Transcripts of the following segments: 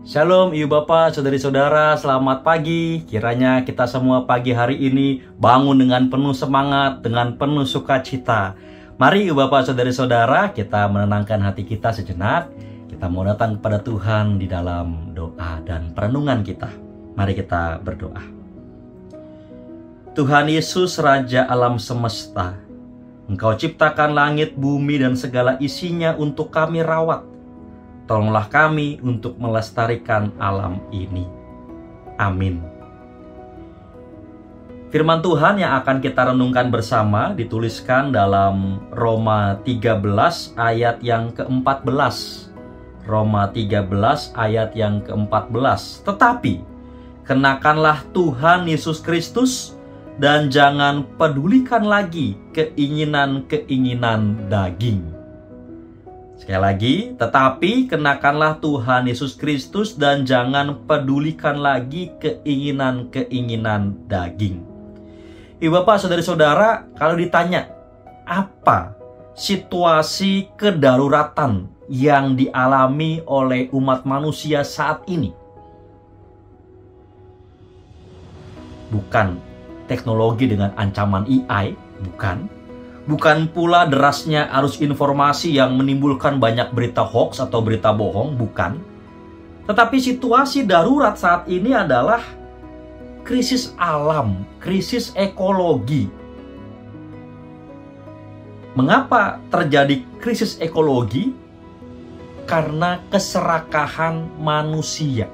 Shalom ibu bapak, saudari-saudara, selamat pagi. Kiranya kita semua pagi hari ini bangun dengan penuh semangat, dengan penuh sukacita. Mari ibu bapak, saudari-saudara, kita menenangkan hati kita sejenak. Kita mau datang kepada Tuhan di dalam doa dan perenungan kita. Mari kita berdoa. Tuhan Yesus, Raja alam semesta, Engkau ciptakan langit, bumi, dan segala isinya untuk kami rawat. Tolonglah kami untuk melestarikan alam ini. Amin. Firman Tuhan yang akan kita renungkan bersama dituliskan dalam Roma 13 ayat yang ke-14. Roma 13 ayat yang ke-14. Tetapi, kenakanlah Tuhan Yesus Kristus dan jangan pedulikan lagi keinginan-keinginan daging. Sekali lagi, tetapi kenakanlah Tuhan Yesus Kristus dan jangan pedulikan lagi keinginan-keinginan daging. Ibu bapak, saudari-saudara, kalau ditanya apa situasi kedaruratan yang dialami oleh umat manusia saat ini? Bukan teknologi dengan ancaman AI, bukan. Bukan pula derasnya arus informasi yang menimbulkan banyak berita hoax atau berita bohong, bukan. Tetapi situasi darurat saat ini adalah krisis alam, krisis ekologi. Mengapa terjadi krisis ekologi? Karena keserakahan manusia.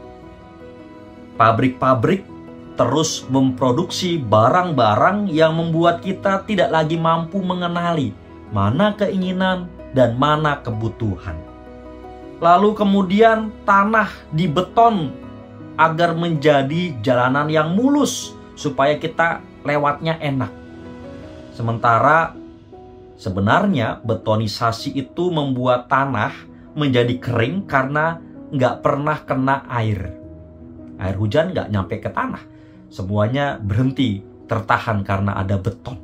Pabrik-pabrik terus memproduksi barang-barang yang membuat kita tidak lagi mampu mengenali mana keinginan dan mana kebutuhan. Lalu kemudian tanah dibeton agar menjadi jalanan yang mulus supaya kita lewatnya enak. Sementara sebenarnya betonisasi itu membuat tanah menjadi kering karena nggak pernah kena air. Air hujan nggak nyampe ke tanah. Semuanya berhenti, tertahan karena ada beton.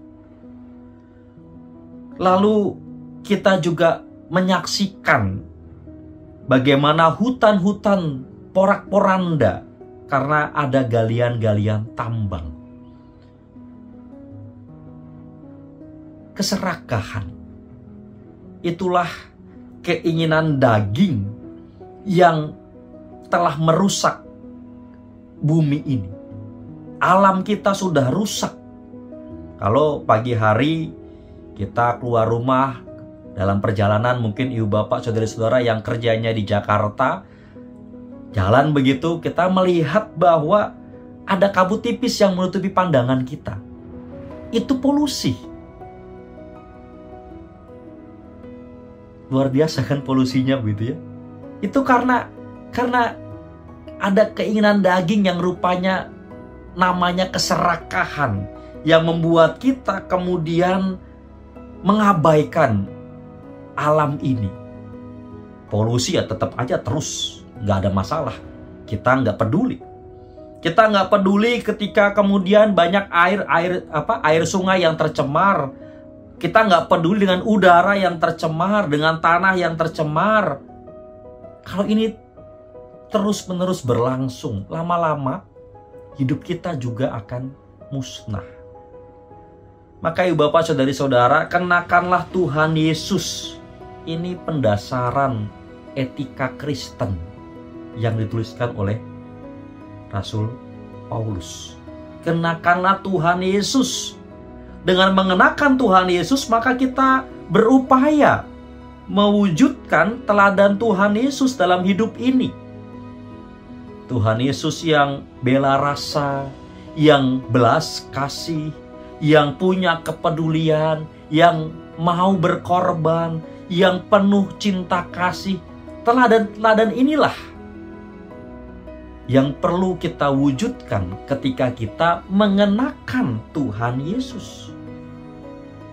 Lalu kita juga menyaksikan bagaimana hutan-hutan porak-poranda karena ada galian-galian tambang. Keserakahan. Itulah keinginan daging yang telah merusak bumi ini. Alam kita sudah rusak. Kalau pagi hari kita keluar rumah dalam perjalanan, mungkin ibu bapak, saudara-saudara yang kerjanya di Jakarta, jalan begitu, kita melihat bahwa ada kabut tipis yang menutupi pandangan kita. Itu polusi. Luar biasa kan polusinya begitu ya. Itu karena ada keinginan daging yang rupanya namanya keserakahan yang membuat kita kemudian mengabaikan alam ini. Polusi ya tetap aja terus, nggak ada masalah. Kita nggak peduli. Kita nggak peduli ketika kemudian banyak air sungai yang tercemar. Kita nggak peduli dengan udara yang tercemar, dengan tanah yang tercemar. Kalau ini terus-menerus berlangsung, lama-lama hidup kita juga akan musnah. Maka ibu bapak, saudari-saudara, kenakanlah Tuhan Yesus. Ini pendasaran etika Kristen yang dituliskan oleh Rasul Paulus. Kenakanlah Tuhan Yesus. Dengan mengenakan Tuhan Yesus, maka kita berupaya mewujudkan teladan Tuhan Yesus dalam hidup ini. Tuhan Yesus yang bela rasa, yang belas kasih, yang punya kepedulian, yang mau berkorban, yang penuh cinta kasih. Teladan-teladan inilah yang perlu kita wujudkan ketika kita mengenakan Tuhan Yesus.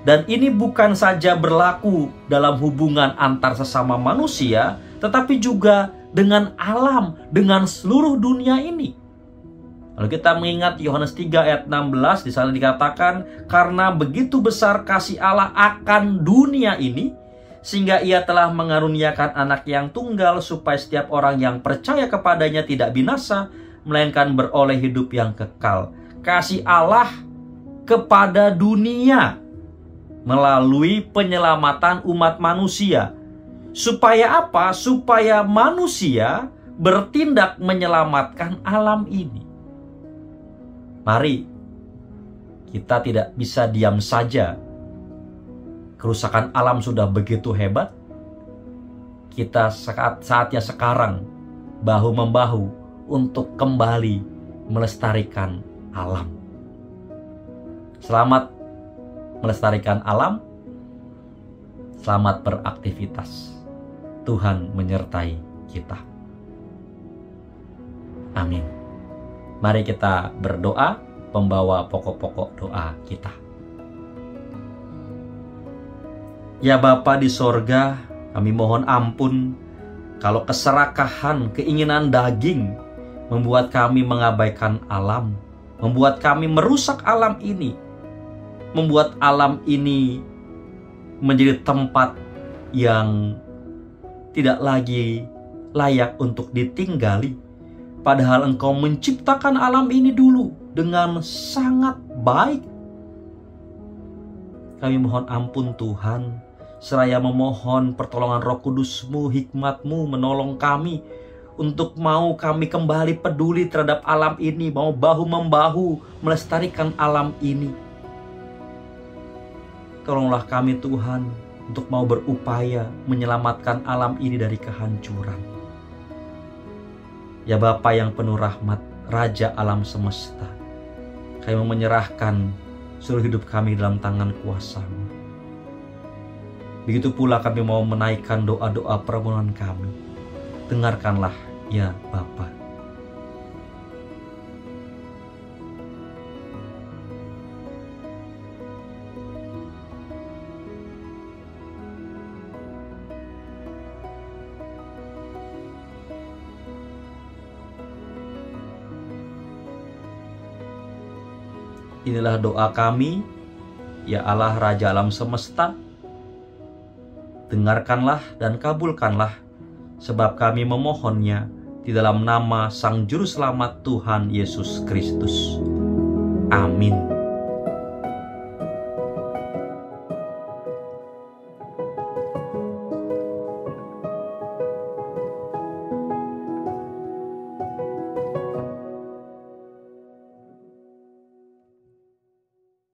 Dan ini bukan saja berlaku dalam hubungan antar sesama manusia, tetapi juga dengan alam, dengan seluruh dunia ini. Lalu kita mengingat Yohanes 3 ayat 16, di sana dikatakan, karena begitu besar kasih Allah akan dunia ini, sehingga ia telah mengaruniakan anak yang tunggal, supaya setiap orang yang percaya kepadanya tidak binasa, melainkan beroleh hidup yang kekal. Kasih Allah kepada dunia melalui penyelamatan umat manusia. Supaya apa? Supaya manusia bertindak menyelamatkan alam ini. Mari kita tidak bisa diam saja. Kerusakan alam sudah begitu hebat. Kita saatnya sekarang bahu-membahu untuk kembali melestarikan alam. Selamat melestarikan alam. Selamat beraktivitas. Tuhan menyertai kita. Amin. Mari kita berdoa, pembawa pokok-pokok doa kita. Ya Bapa di sorga, kami mohon ampun kalau keserakahan, keinginan daging membuat kami mengabaikan alam, membuat kami merusak alam ini, membuat alam ini menjadi tempat yang tidak lagi layak untuk ditinggali. Padahal Engkau menciptakan alam ini dulu dengan sangat baik. Kami mohon ampun Tuhan, seraya memohon pertolongan Roh Kudus-Mu, hikmat-Mu menolong kami untuk mau kami kembali peduli terhadap alam ini, mau bahu-membahu melestarikan alam ini. Tolonglah kami Tuhan untuk mau berupaya menyelamatkan alam ini dari kehancuran. Ya Bapa yang penuh rahmat, Raja alam semesta, kami mau menyerahkan seluruh hidup kami dalam tangan kuasa-Mu. Begitu pula kami mau menaikkan doa-doa permohonan kami. Dengarkanlah ya Bapa. Inilah doa kami, ya Allah Raja alam semesta. Dengarkanlah dan kabulkanlah, sebab kami memohonnya di dalam nama Sang Juru Selamat Tuhan Yesus Kristus. Amin.